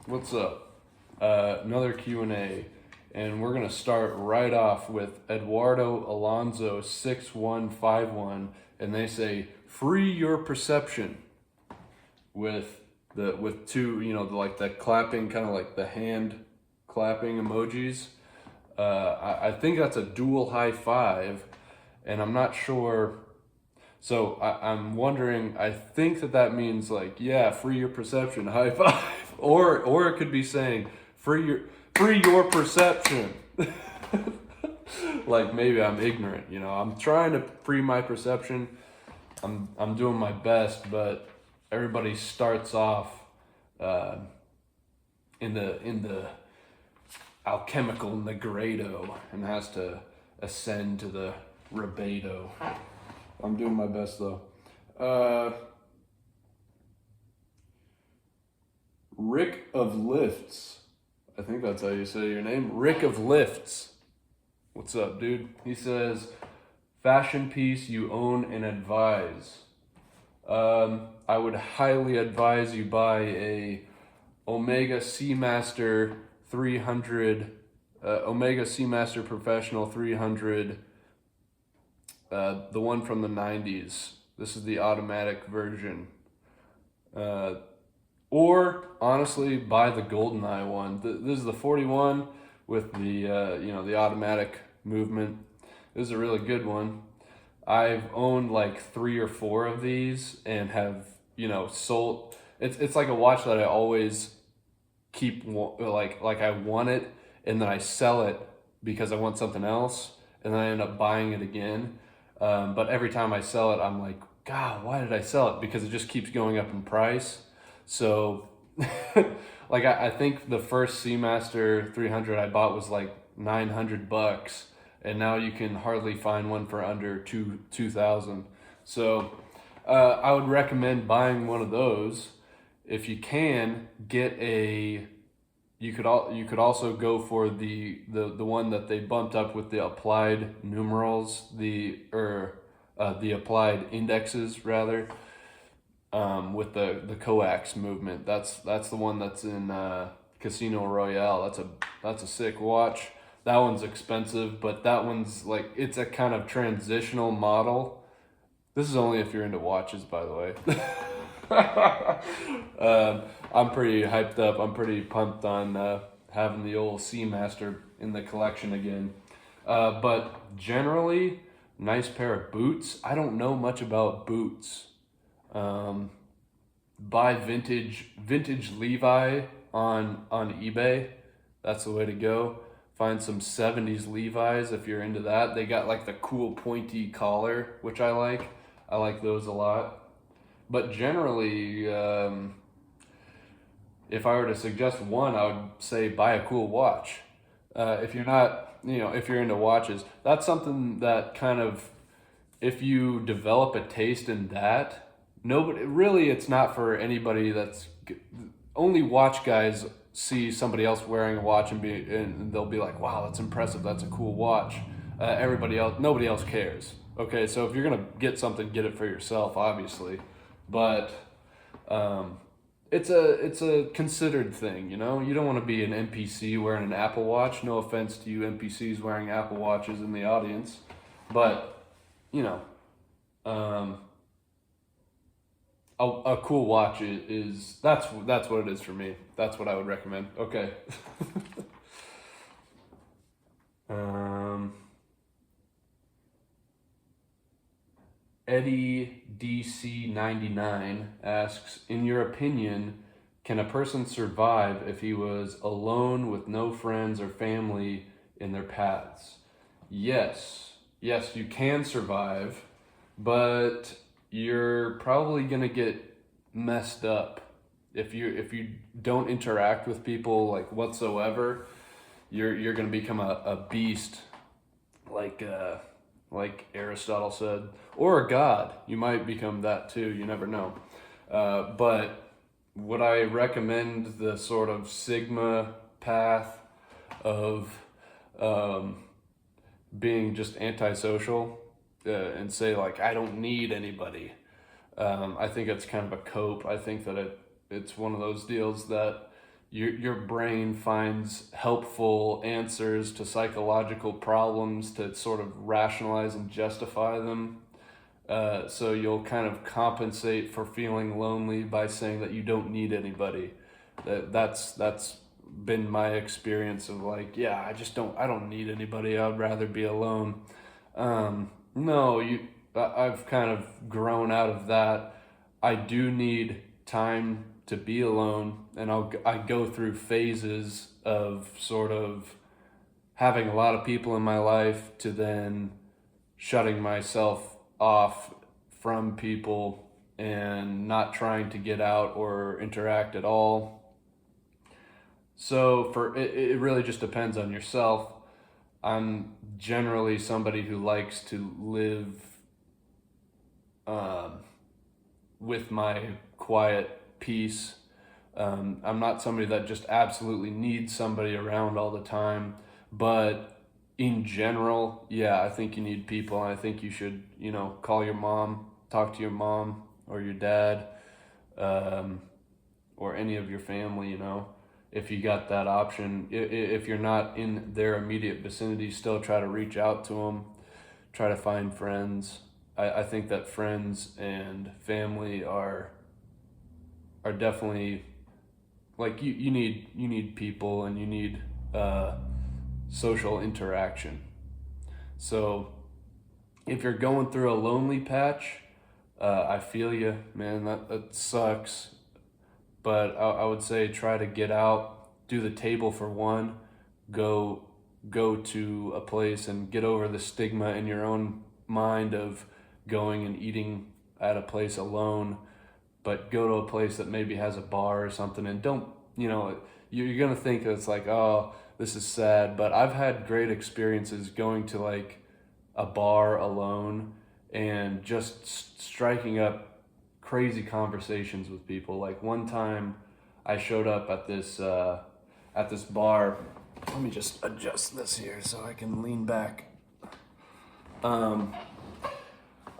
What's up? Another Q&A, and we're gonna start right off with Eduardo Alonso 6151, and they say free your perception with two, like the clapping, kind of like the hand clapping emojis. I think that's a dual high five, and I'm not sure. So I'm wondering. I think that means like, yeah, free your perception, high five, or it could be saying free your perception. Like maybe I'm ignorant. I'm trying to free my perception. I'm doing my best, but everybody starts off uh, in the alchemical negredo and has to ascend to the rubedo. I'm doing my best though. Uh, Rick of Lifts. I think that's how you say your name. Rick of Lifts. What's up, dude? He says, fashion piece you own and advise. I would highly advise you buy a Omega Seamaster 300, Omega Seamaster Professional 300, the one from the 90s. This is the automatic version. Or honestly, buy the GoldenEye one. This is the 41 with the automatic movement. This is a really good one. I've owned like 3 or 4 of these and have sold. It's like a watch that I always keep like I want it and then I sell it because I want something else and then I end up buying it again. But every time I sell it, I'm like, God, why did I sell it? Because it just keeps going up in price. So, like I think the first Seamaster 300 I bought was like $900, and now you can hardly find one for under 2,000. So, I would recommend buying one of those. If you can get a, you could also go for the one that they bumped up with the applied numerals, the applied indexes rather, with the coax movement. That's the one that's in Casino Royale. That's a sick watch. That one's expensive, but that one's like, it's a kind of transitional model. This is only if you're into watches, by the way. I'm pretty hyped up. I'm pretty pumped on having the old Seamaster in the collection again. But generally, nice pair of boots. I don't know much about boots. Buy vintage Levi on eBay. That's the way to go. Find some 70s Levi's if you're into that. They got like the cool pointy collar, which I like. I like those a lot. But generally, if I were to suggest one, I would say buy a cool watch. If you're not, if you're into watches, that's something that kind of, if you develop a taste in that, nobody really, it's not for anybody that's only watch guys see somebody else wearing a watch and they'll be like, wow, that's impressive, that's a cool watch. Everybody else, nobody else cares. Okay, so if you're gonna get something, get it for yourself, obviously, but it's a considered thing. You don't want to be an NPC wearing an Apple Watch. No offense to you NPCs wearing Apple Watches in the audience, but you know, um, a cool watch is that's what it is for me. That's what I would recommend. Okay. um, Eddie DC99 asks, in your opinion, can a person survive if he was alone with no friends or family in their paths? Yes. Yes, you can survive, but you're probably going to get messed up. If you don't interact with people like whatsoever, you're going to become a beast, like like Aristotle said, or a god. You might become that too. You never know. But would I recommend the sort of Sigma path of um, being just antisocial and say like I don't need anybody? I think it's kind of a cope. I think that it's one of those deals that your brain finds helpful answers to psychological problems to sort of rationalize and justify them. So you'll kind of compensate for feeling lonely by saying that you don't need anybody. That's been my experience of like, yeah, I don't need anybody. I'd rather be alone. No, I've kind of grown out of that. I do need time to be alone, and I go through phases of sort of having a lot of people in my life to then shutting myself off from people and not trying to get out or interact at all. So it really just depends on yourself. I'm generally somebody who likes to live um, with my quiet peace. I'm not somebody that just absolutely needs somebody around all the time, but in general, yeah, I think you need people. And I think you should, call your mom, talk to your mom or your dad, um, or any of your family, if you got that option. If you're not in their immediate vicinity, still try to reach out to them, try to find friends. I think that friends and family are definitely like you need people, and you need social interaction. So if you're going through a lonely patch, I feel you, man. That sucks. But I would say try to get out, do the table for one, go go to a place and get over the stigma in your own mind of going and eating at a place alone, but go to a place that maybe has a bar or something, and don't, you're gonna think it's like, oh, this is sad, but I've had great experiences going to like a bar alone and just striking up crazy conversations with people. Like one time I showed up at this bar. Let me just adjust this here so I can lean back. um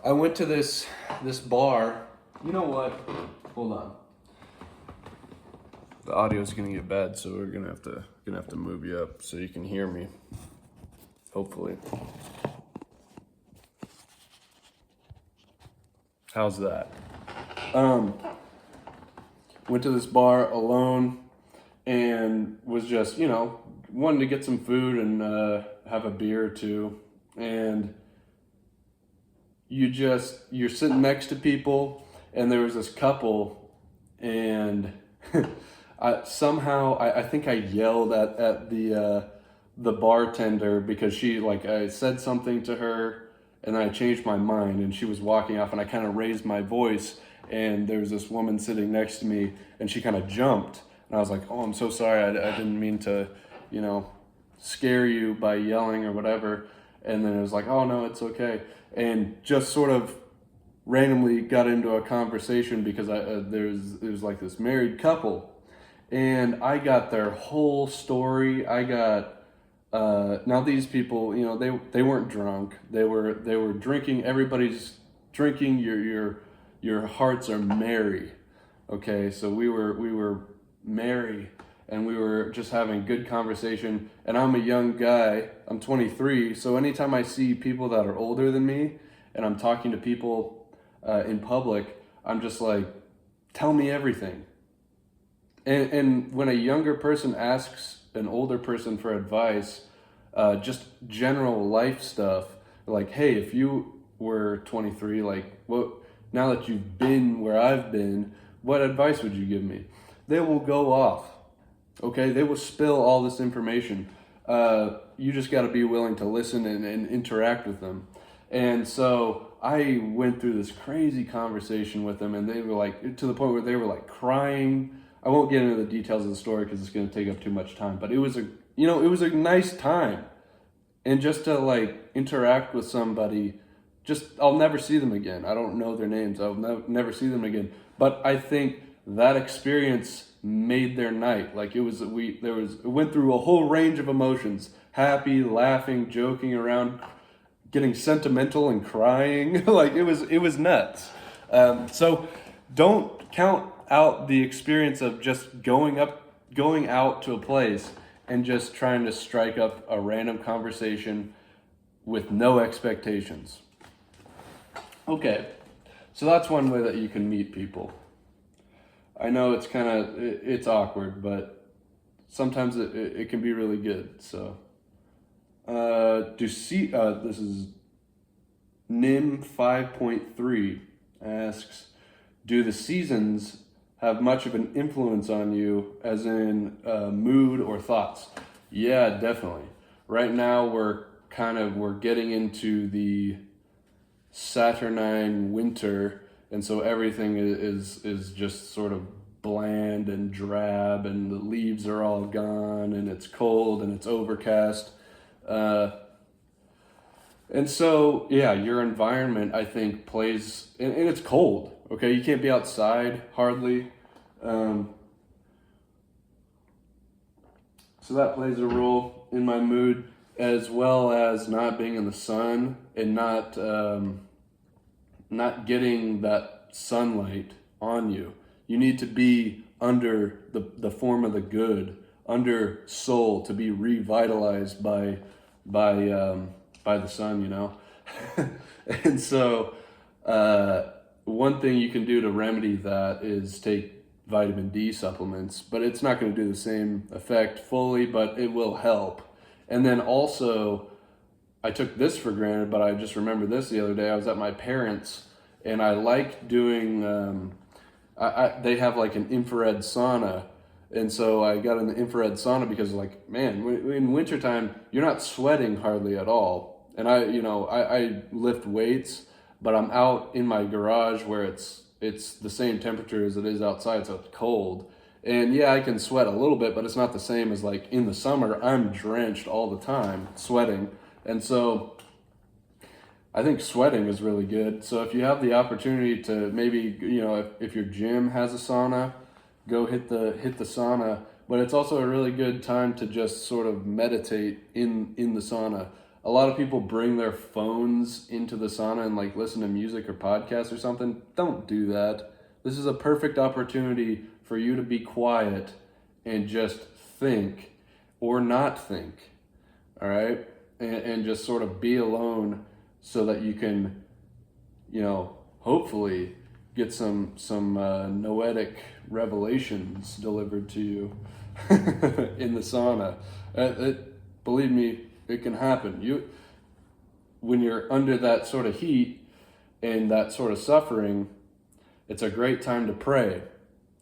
I went to this bar. You know what? Hold on. The audio's gonna get bad, so we're gonna have to move you up so you can hear me. Hopefully. How's that? Went to this bar alone and was just, wanting to get some food and have a beer or two. And you're sitting next to people, and there was this couple, and I think I yelled at the bartender because I said something to her, and then I changed my mind, and she was walking off, and I kind of raised my voice, and there was this woman sitting next to me, and she kind of jumped, and I was like, oh, I'm so sorry, I didn't mean to, scare you by yelling or whatever. And then it was like, oh no, it's okay. And just sort of randomly got into a conversation because there was like this married couple, and I got their whole story. I got now these people, they weren't drunk. They were drinking. Everybody's drinking. Your hearts are merry. Okay, so we were merry, and we were just having good conversation. And I'm a young guy. I'm 23. So anytime I see people that are older than me, and I'm talking to people in public, I'm just like, tell me everything. And when a younger person asks an older person for advice, just general life stuff, like, hey, if you were 23, like, now that you've been where I've been, what advice would you give me? They will go off, okay? They will spill all this information. You just got to be willing to listen and interact with them. And so I went through this crazy conversation with them, and they were like, to the point where they were like crying. I won't get into the details of the story because it's going to take up too much time, but it was a nice time. And just to like interact with somebody, I'll never see them again. I don't know their names. I'll never see them again. But I think that experience made their night. Like it went through a whole range of emotions: happy, laughing, joking around, getting sentimental and crying. Like it was nuts. So don't count out the experience of just going up going out to a place and just trying to strike up a random conversation with no expectations. Okay, so that's one way that you can meet people. I know it's awkward, but sometimes it can be really good. So, this is Nim 5.3 asks, do the seasons have much of an influence on you, as in mood or thoughts? Yeah, definitely. Right now we're getting into the Saturnine winter, and so everything is just sort of bland and drab, and the leaves are all gone, and it's cold and it's overcast. And so, yeah, your environment, I think, plays, and it's cold, okay? You can't be outside hardly. So that plays a role in my mood, as well as not being in the sun and not getting that sunlight on you. You need to be under the form of the good, under soul, to be revitalized by the sun, you know? And so one thing you can do to remedy that is take vitamin D supplements, but it's not going to do the same effect fully, but it will help. And then also, I took this for granted, but I just remembered this the other day. I was at my parents', and I like doing, they have like an infrared sauna. And so I got in the infrared sauna because, like, man, in wintertime, you're not sweating hardly at all. And I lift weights, but I'm out in my garage where it's the same temperature as it is outside, so it's cold. And yeah, I can sweat a little bit, but it's not the same as like in the summer. I'm drenched all the time, sweating. And so I think sweating is really good. So if you have the opportunity to maybe, if your gym has a sauna, go hit the sauna. But it's also a really good time to just sort of meditate in the sauna. A lot of people bring their phones into the sauna and like listen to music or podcasts or something. Don't do that. This is a perfect opportunity for you to be quiet and just think or not think. All right? And just sort of be alone so that you can, hopefully get some noetic revelations delivered to you in the sauna. Believe me, it can happen. When you're under that sort of heat and that sort of suffering, it's a great time to pray.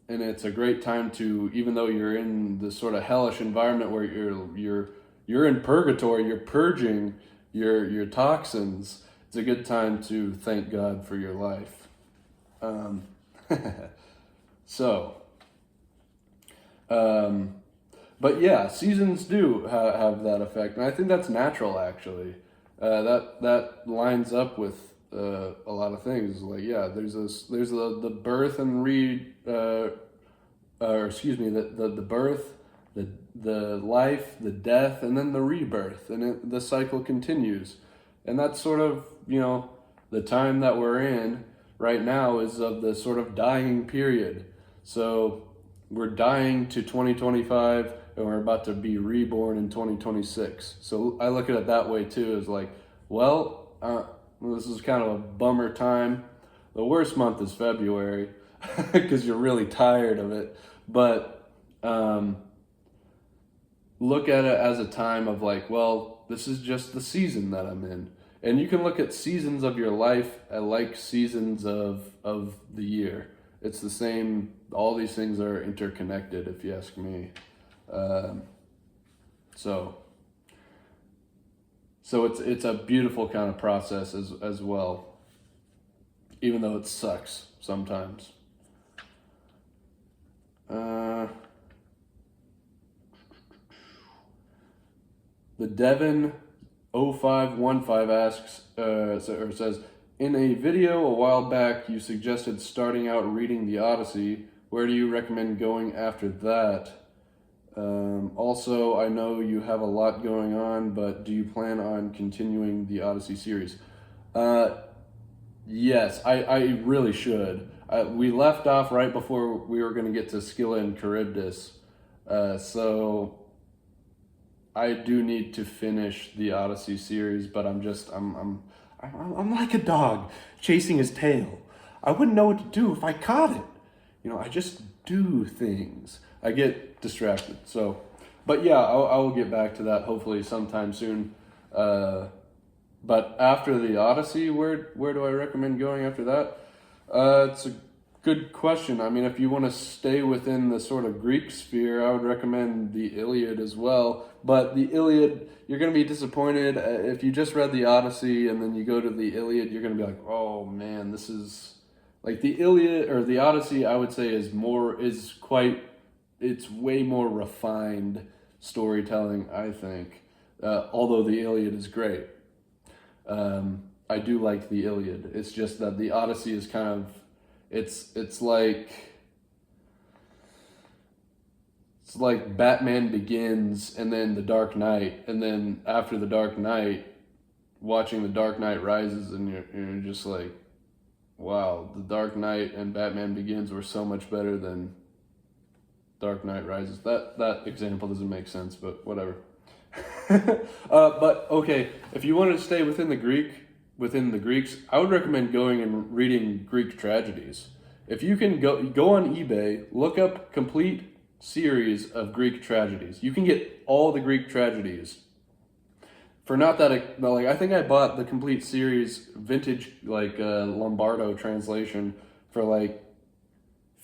And it's a great time to, even though you're in this sort of hellish environment where you're in purgatory, you're purging your toxins, it's a good time to thank God for your life. But yeah, seasons do have that effect, and I think that's natural, actually. That lines up with a lot of things. Like, yeah, there's the birth and the birth, the life, the death, and then the rebirth, and the cycle continues. And that's sort of, the time that we're in right now is of the sort of dying period. So we're dying to 2025, and we're about to be reborn in 2026. So I look at it that way too, as like, this is kind of a bummer time. The worst month is February because you're really tired of it. But look at it as a time of like, this is just the season that I'm in. And you can look at seasons of your life like seasons of the year. It's the same. All these things are interconnected, if you ask me. So it's a beautiful kind of process as well, even though it sucks sometimes. The Devon 0515 asks, or says, in a video a while back, you suggested starting out reading the Odyssey. Where do you recommend going after that? Also, I know you have a lot going on, but do you plan on continuing the Odyssey series? Yes, I really should. We left off right before we were going to get to Scylla and Charybdis. So I do need to finish the Odyssey series, but I'm like a dog chasing his tail. I wouldn't know what to do if I caught it. I just do things. I get distracted. So, but yeah, I will get back to that hopefully sometime soon. But after the Odyssey, where do I recommend going after that? It's a good question. I mean, if you want to stay within the sort of Greek sphere, I would recommend the Iliad as well. But the Iliad, you're going to be disappointed. If you just read the Odyssey and then you go to the Iliad, you're going to be like, oh man, this is like the Iliad or the Odyssey, I would say it's way more refined storytelling, I think. Although the Iliad is great. I do like the Iliad. It's just that the Odyssey is kind of, it's like Batman Begins and then The Dark Knight, and then after The Dark Knight, watching The Dark Knight Rises, and you're just like, wow, The Dark Knight and Batman Begins were so much better than Dark Knight Rises. That example doesn't make sense, but whatever. But okay, if you wanted to stay within the Greeks, I would recommend going and reading Greek tragedies. If you can go on eBay, look up complete series of Greek tragedies. You can get all the Greek tragedies for not that, like, I think I bought the complete series vintage, like Lombardo translation for like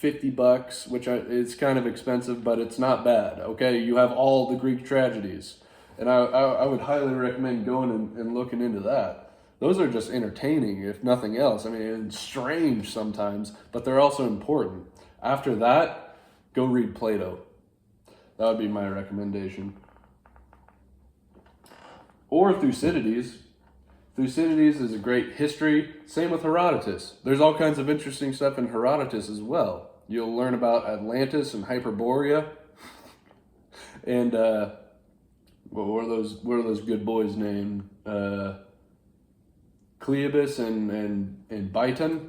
$50, which is kind of expensive, but it's not bad. Okay, you have all the Greek tragedies. And I would highly recommend going and looking into that. Those are just entertaining, if nothing else. I mean, it's strange sometimes, but they're also important. After that, go read Plato. That would be my recommendation. Or Thucydides. Thucydides is a great history. Same with Herodotus. There's all kinds of interesting stuff in Herodotus as well. You'll learn about Atlantis and Hyperborea. And what are those good boys named? Cleobus and Biton.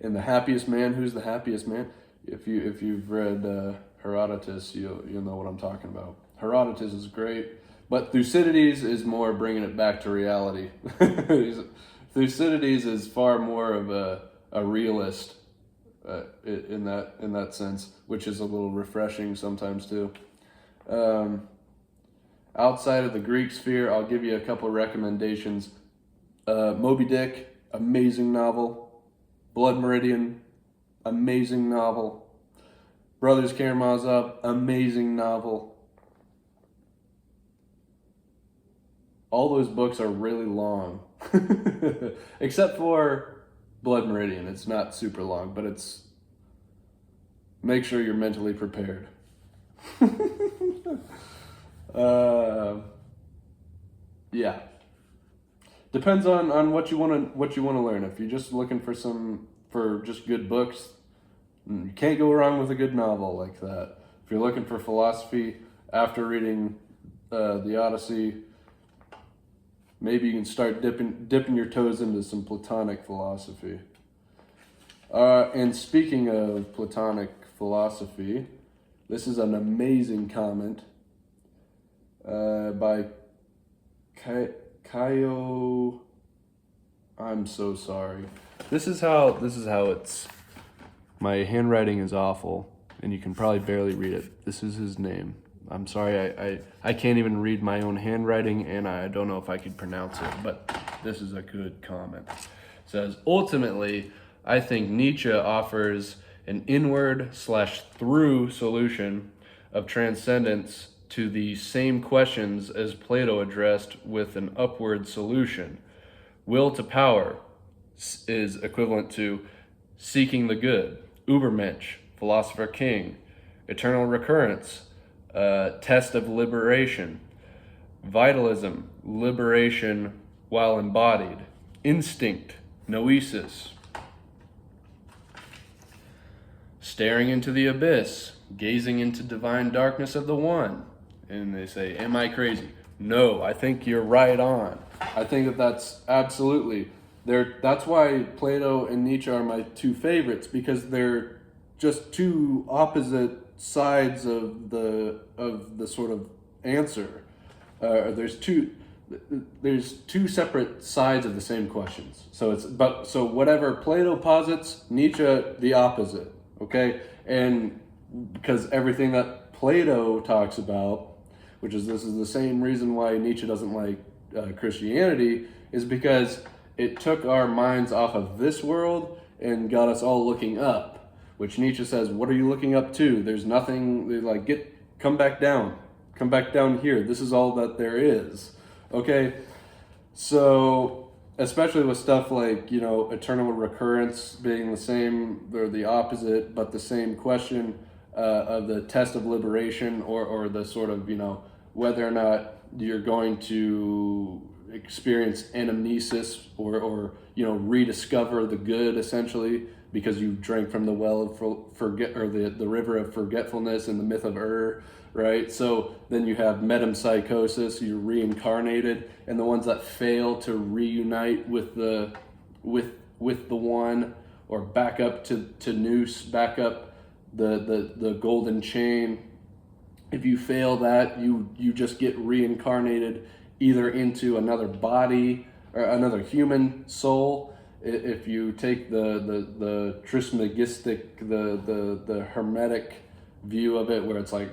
And the happiest man. Who's the happiest man? If you've read Herodotus, you'll know what I'm talking about. Herodotus is great, but Thucydides is more bringing it back to reality. Thucydides is far more of a realist in that sense, which is a little refreshing sometimes too. Outside of the Greek sphere, I'll give you a couple recommendations. Moby Dick, amazing novel. Blood Meridian, amazing novel. Brothers Karamazov, amazing novel. All those books are really long. Except for Blood Meridian. It's not super long, but make sure you're mentally prepared. Yeah. Depends on what you want to learn. If you're just looking for just good books, you can't go wrong with a good novel like that. If you're looking for philosophy after reading the Odyssey, maybe you can start dipping your toes into some Platonic philosophy. And speaking of Platonic philosophy, this is an amazing comment by Kaio. I'm so sorry. This is how it's. My handwriting is awful, and you can probably barely read it. This is his name. I'm sorry, I can't even read my own handwriting, and I don't know if I could pronounce it, but this is a good comment. It says, ultimately, I think Nietzsche offers an inward/through solution of transcendence to the same questions as Plato addressed with an upward solution. Will to power is equivalent to seeking the good, Übermensch, philosopher king, eternal recurrence, test of liberation, vitalism, liberation while embodied, instinct, noesis, staring into the abyss, gazing into divine darkness of the one. And they say, am I crazy? No, I think you're right on. I think that's absolutely. That's why Plato and Nietzsche are my two favorites, because they're just two opposite sides of the sort of answer. There's two separate sides of the same questions. So whatever Plato posits, Nietzsche the opposite. Okay, and because everything that Plato talks about, this is the same reason why Nietzsche doesn't like Christianity, is because it took our minds off of this world and got us all looking up. Which Nietzsche says, what are you looking up to? There's nothing, like, come back down here. This is all that there is. Okay? So, especially with stuff like, eternal recurrence being the same, or the opposite, but the same question of the test of liberation, or the sort of, whether or not you're going to experience anamnesis or rediscover the good, essentially, because you drank from the well of the river of forgetfulness in the myth of right? So then you have metempsychosis, you're reincarnated, and the ones that fail to reunite with the one, or back up to Nous, back up the golden chain. If you fail that, you just get reincarnated either into another body or another human soul. If you take the Trismegistic, the Hermetic view of it, where it's like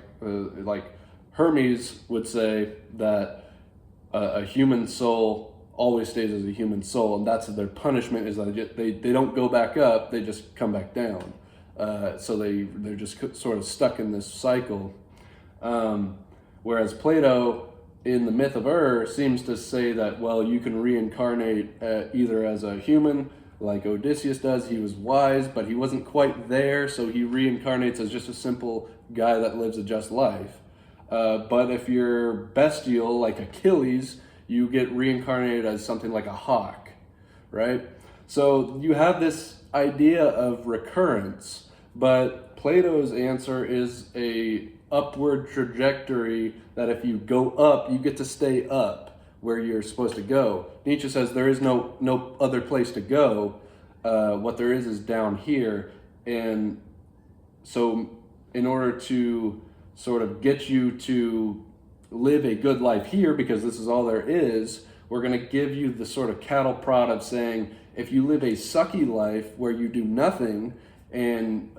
Hermes would say that a human soul always stays as a human soul, and that's their punishment, is that they don't go back up, they just come back down. So they're just sort of stuck in this cycle. Whereas Plato, in the myth of seems to say that, well, you can reincarnate either as a human, like Odysseus does. He was wise, but he wasn't quite there, so he reincarnates as just a simple guy that lives a just life. But if you're bestial, like Achilles, you get reincarnated as something like a hawk, right? So you have this idea of recurrence, but Plato's answer is a upward trajectory, that if you go up, you get to stay up where you're supposed to go. Nietzsche says there is no other place to go. What there is down here. And so in order to sort of get you to live a good life here, because this is all there is, we're going to give you the sort of cattle prod of saying, if you live a sucky life where you do nothing and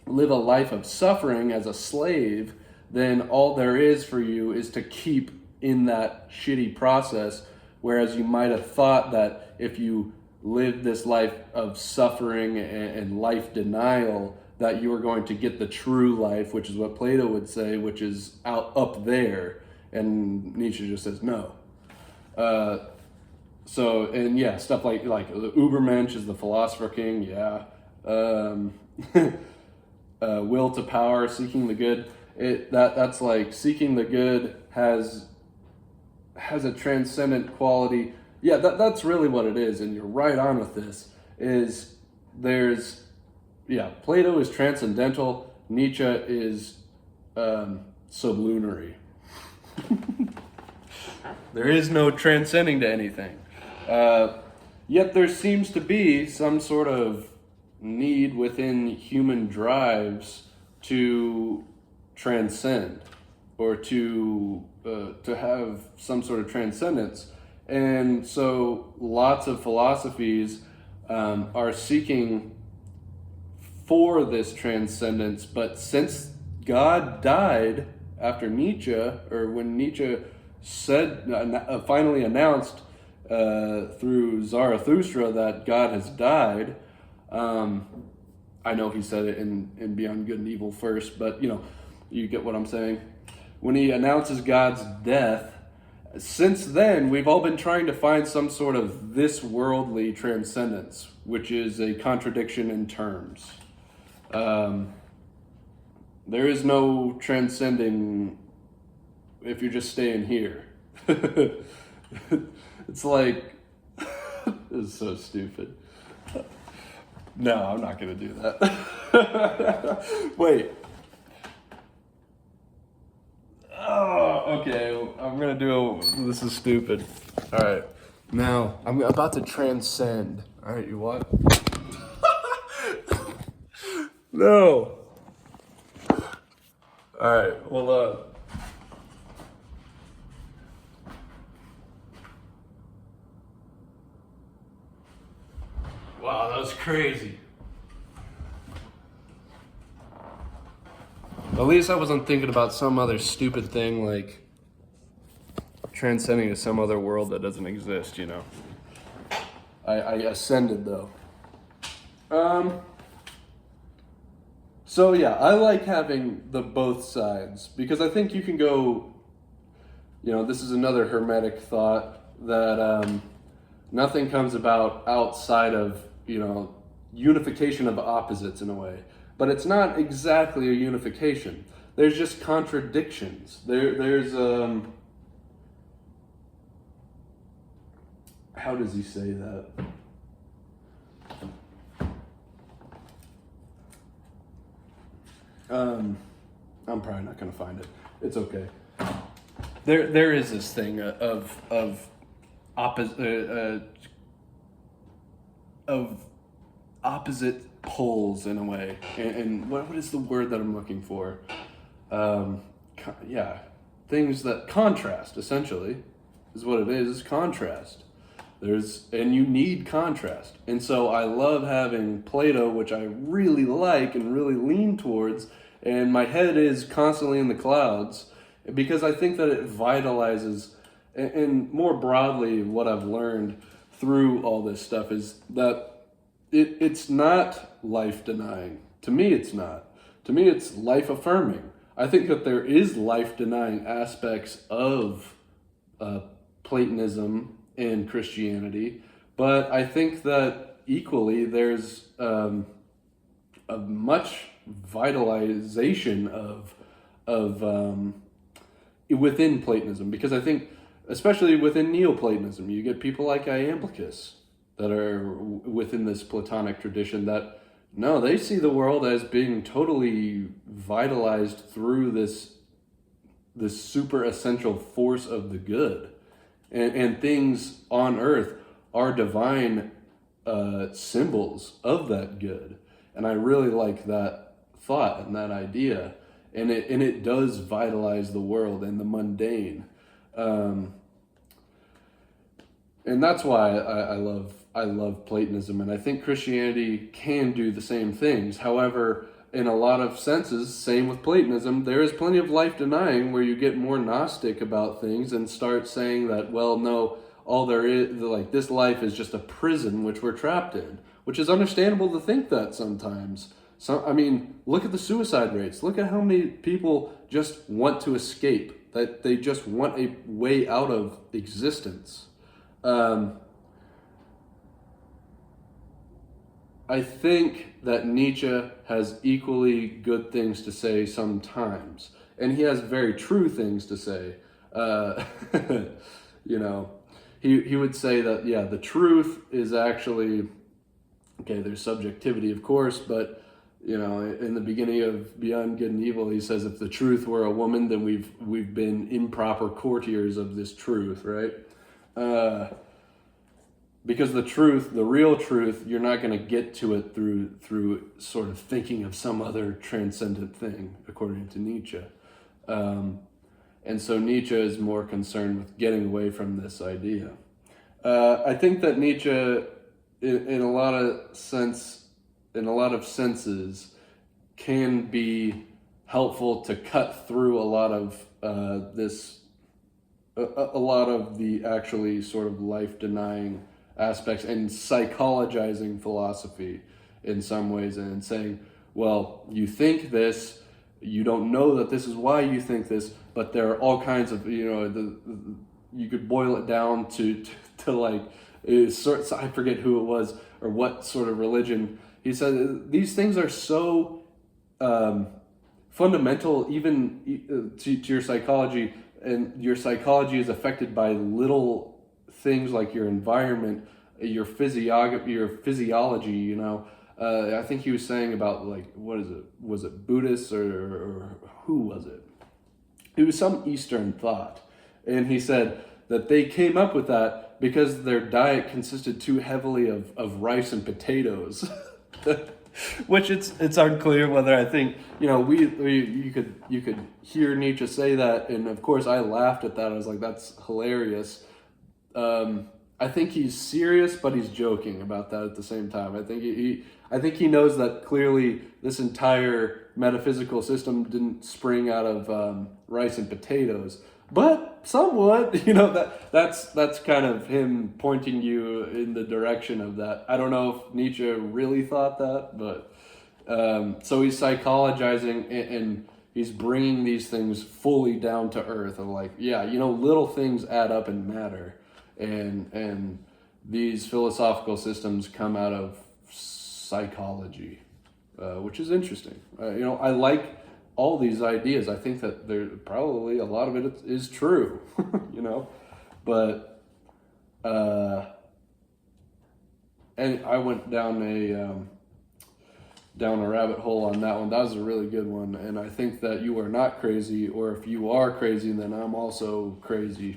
live a life of suffering as a slave, then all there is for you is to keep in that shitty process. Whereas you might have thought that if you lived this life of suffering and life denial, that you were going to get the true life, which is what Plato would say, which is up there. And Nietzsche just says no. Stuff like the Ubermensch is the philosopher king, yeah. Will to power, seeking the good. That's like seeking the good has a transcendent quality. Yeah, that's really what it is, and you're right on with this. Plato is transcendental. Nietzsche is sublunary. There is no transcending to anything. Yet there seems to be some sort of need within human drives to transcend, or to have some sort of transcendence. And so lots of philosophies are seeking for this transcendence, but since God died after Nietzsche, or when Nietzsche said, finally announced through Zarathustra that God has died, I know he said it in Beyond Good and Evil first, but you get what I'm saying. When he announces God's death, since then, we've all been trying to find some sort of this worldly transcendence, which is a contradiction in terms. There is no transcending if you're just staying here. It's like, this is so stupid. No, I'm not going to do that. Wait. Oh, okay. I'm going to do this is stupid. All right. Now, I'm about to transcend. All right, you what? No. All right. Well, wow, that was crazy. At least I wasn't thinking about some other stupid thing like transcending to some other world that doesn't exist, you know. I ascended though. Um, so yeah, I like having the both sides because I think you can go, you know, this is another hermetic thought that nothing comes about outside of, you know, unification of opposites in a way. But it's not exactly a unification. There's just contradictions. There's how does he say that? I'm probably not gonna find it. It's okay. There is this thing of opposite of opposite poles in a way, and what is the word that I'm looking for? Yeah, things that contrast essentially is what it is contrast. And you need contrast, and so I love having Plato, which I really like and really lean towards, and my head is constantly in the clouds because I think that it vitalizes, and more broadly what I've learned through all this stuff is that it's not life denying. To me, it's not. To me, it's life affirming. I think that there is life denying aspects of Platonism in Christianity, but I think that equally there's a much vitalization of within Platonism, because I think especially within Neoplatonism you get people like Iamblichus that are within this Platonic tradition that no, they see the world as being totally vitalized through this super essential force of the good, and things on earth are divine symbols of that good. And I really like that thought and that idea, and it does vitalize the world and the mundane, and that's why I love Platonism, and I think Christianity can do the same things. However, in a lot of senses, same with Platonism, there is plenty of life denying where you get more Gnostic about things and start saying that, well, no, all there is, like, this life is just a prison which we're trapped in, which is understandable to think that sometimes. So, I mean, look at the suicide rates. Look at how many people just want to escape, that they just want a way out of existence. I think that Nietzsche has equally good things to say sometimes, and he has very true things to say. You know, he would say that, yeah, the truth is actually, okay, there's subjectivity, of course, but, you know, in the beginning of Beyond Good and Evil, he says, if the truth were a woman, then we've been improper courtiers of this truth, right? Because the truth, the real truth, you're not going to get to it through sort of thinking of some other transcendent thing, according to Nietzsche. And so Nietzsche is more concerned with getting away from this idea. I think that Nietzsche, in a lot of senses, can be helpful to cut through a lot of a lot of the actually sort of life-denying aspects and psychologizing philosophy in some ways, and saying, well, you think this, you don't know that this is why you think this, but there are all kinds of, you know, you could boil it down to like, I forget who it was or what sort of religion. He said these things are so fundamental even to your psychology, and your psychology is affected by little things like your environment, your physiology, you know. I think he was saying about, like, what is it? Was it Buddhist or who was it? It was some Eastern thought. And he said that they came up with that because their diet consisted too heavily of rice and potatoes. Which it's unclear whether I think, we you could hear Nietzsche say that, and of course I laughed at that. I was like, that's hilarious. I think he's serious, but he's joking about that at the same time. I think he knows that clearly this entire metaphysical system didn't spring out of rice and potatoes, but somewhat, that's kind of him pointing you in the direction of that. I don't know if Nietzsche really thought that, but so he's psychologizing, and he's bringing these things fully down to earth of like, yeah, little things add up and matter. And these philosophical systems come out of psychology, which is interesting. I like all these ideas. I think that there probably a lot of it is true, but and I went down a rabbit hole on that one. That was a really good one, and I think that you are not crazy, or if you are crazy, then I'm also crazy.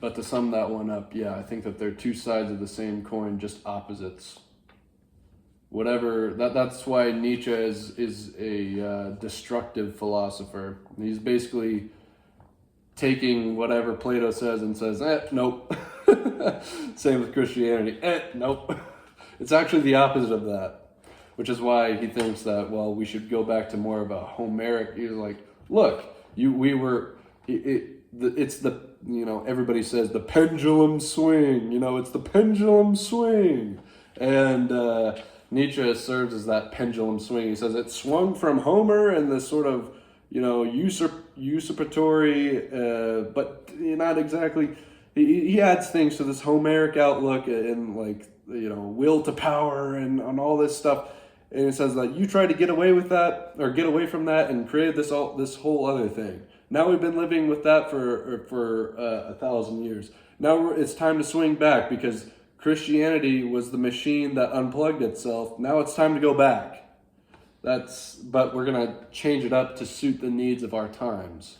But to sum that one up, yeah, I think that they're two sides of the same coin, just opposites. Whatever, that's why Nietzsche is a destructive philosopher. He's basically taking whatever Plato says and says, nope. Same with Christianity, nope. It's actually the opposite of that, which is why he thinks that, well, we should go back to more of a Homeric. He's like, look, it's the, everybody says the pendulum swing, it's the pendulum swing. And Nietzsche serves as that pendulum swing. He says it swung from Homer and this sort of, usurpatory, but not exactly. He adds things to this Homeric outlook and will to power and on all this stuff. And it says that you try to get away with that or get away from that and create this whole other thing. Now we've been living with that for 1,000 years. Now it's time to swing back because Christianity was the machine that unplugged itself. Now it's time to go back. But we're gonna change it up to suit the needs of our times.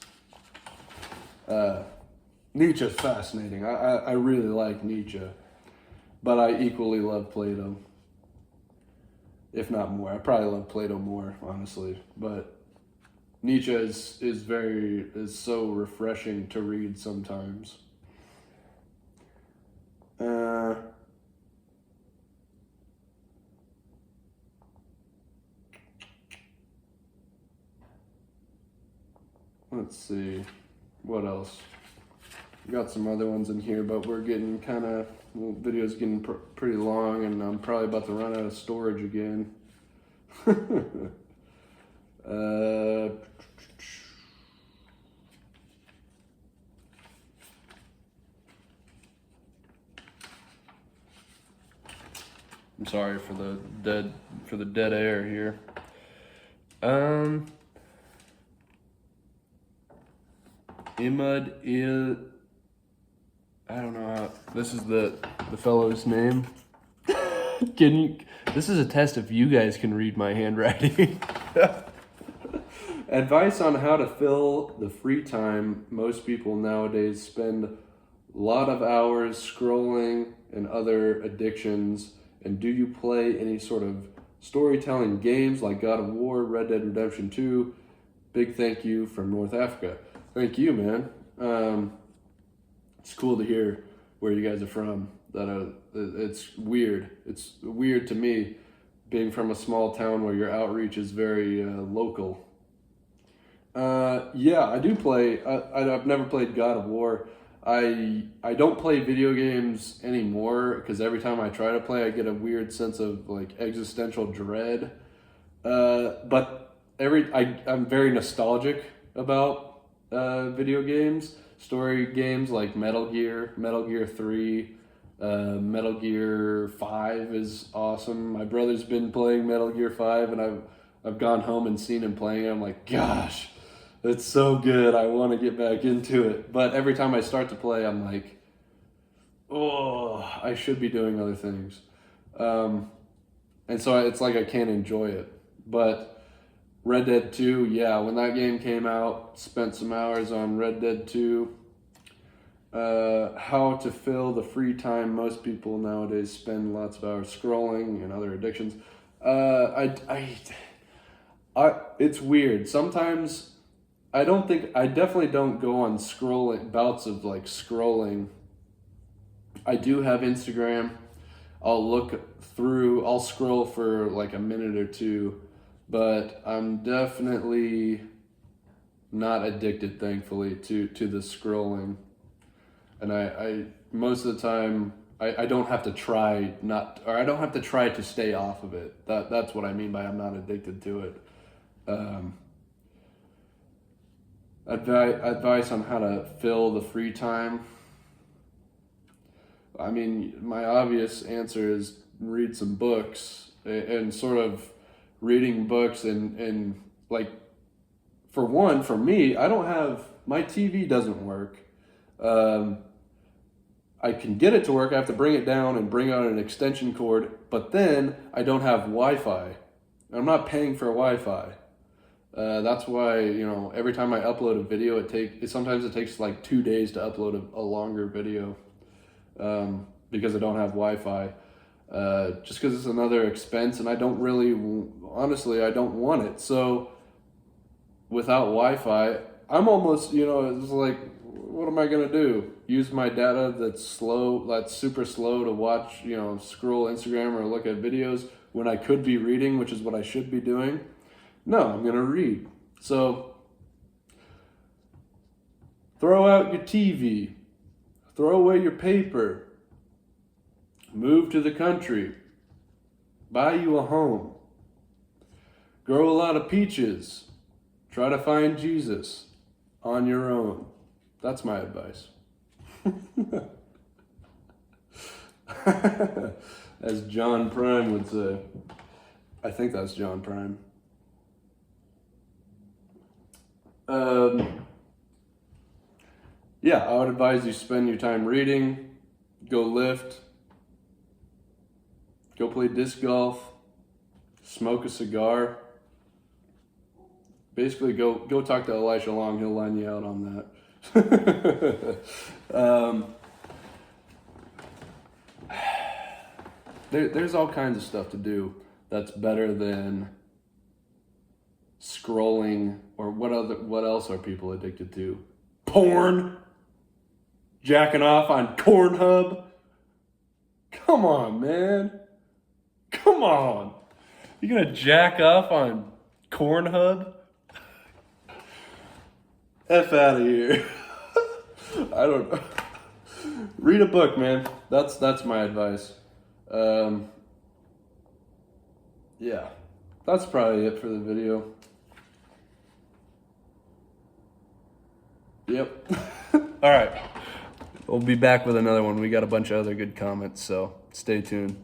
Nietzsche's fascinating. I really like Nietzsche, but I equally love Plato. If not more, I probably love Plato more, honestly. But Nietzsche is so refreshing to read sometimes. Let's see, what else? We got some other ones in here, but we're getting video's getting pretty long, and I'm probably about to run out of storage again. I'm sorry for the dead air here. Imad I don't know how, this is the fellow's name. This is a test if you guys can read my handwriting. Advice on how to fill the free time. Most people nowadays spend a lot of hours scrolling and other addictions. And do you play any sort of storytelling games like God of War, Red Dead Redemption 2? Big thank you from North Africa. Thank you, man. It's cool to hear where you guys are from. It's weird. It's weird to me, being from a small town where your outreach is very local. Yeah, I do play. I've never played God of War. I don't play video games anymore because every time I try to play, I get a weird sense of existential dread. But I'm very nostalgic about video games, story games like Metal Gear 3, Metal Gear 5 is awesome. My brother's been playing Metal Gear 5, and I've gone home and seen him playing it. I'm like, gosh, it's so good. I want to get back into it. But every time I start to play, I'm like, oh, I should be doing other things. And so it's like I can't enjoy it. But Red Dead 2, yeah, when that game came out, spent some hours on Red Dead 2. How to fill the free time. Most people nowadays spend lots of hours scrolling and other addictions. It's weird. Sometimes I definitely don't go on scrolling, bouts of like scrolling. I do have Instagram. I'll scroll for like a minute or two, but I'm definitely not addicted, thankfully, to the scrolling. And I most of the time I don't have to try I don't have to try to stay off of it. That's what I mean by I'm not addicted to it. Um, Advice on how to fill the free time. I mean, my obvious answer is read some books and sort of reading books and like, for me, I don't have, my TV doesn't work. Um, I can get it to work. I have to bring it down and bring out an extension cord, but then I don't have Wi-Fi. I'm not paying for Wi-Fi. That's why, every time I upload a video, sometimes it takes like 2 days to upload a longer video, because I don't have Wi-Fi. Just because it's another expense, and I don't really, honestly, I don't want it. So without Wi-Fi, I'm almost, it's like, what am I gonna do? Use my data that's super slow to watch, scroll Instagram or look at videos when I could be reading, which is what I should be doing? No, I'm gonna read. So throw out your TV, throw away your paper, move to the country, buy you a home, grow a lot of peaches, try to find Jesus on your own. That's my advice. As John Prime would say. I think that's John Prime. Yeah, I would advise you spend your time reading, go lift, go play disc golf, smoke a cigar. Basically, go talk to Elisha Long. He'll line you out on that. There's all kinds of stuff to do that's better than scrolling. Or what else are people addicted to? Porn, jacking off on Pornhub. Come on, man. Come on. You gonna jack off on Pornhub? F out of here. I don't know. Read a book, man. That's my advice. Yeah, that's probably it for the video. Yep. All right. We'll be back with another one. We got a bunch of other good comments, so stay tuned.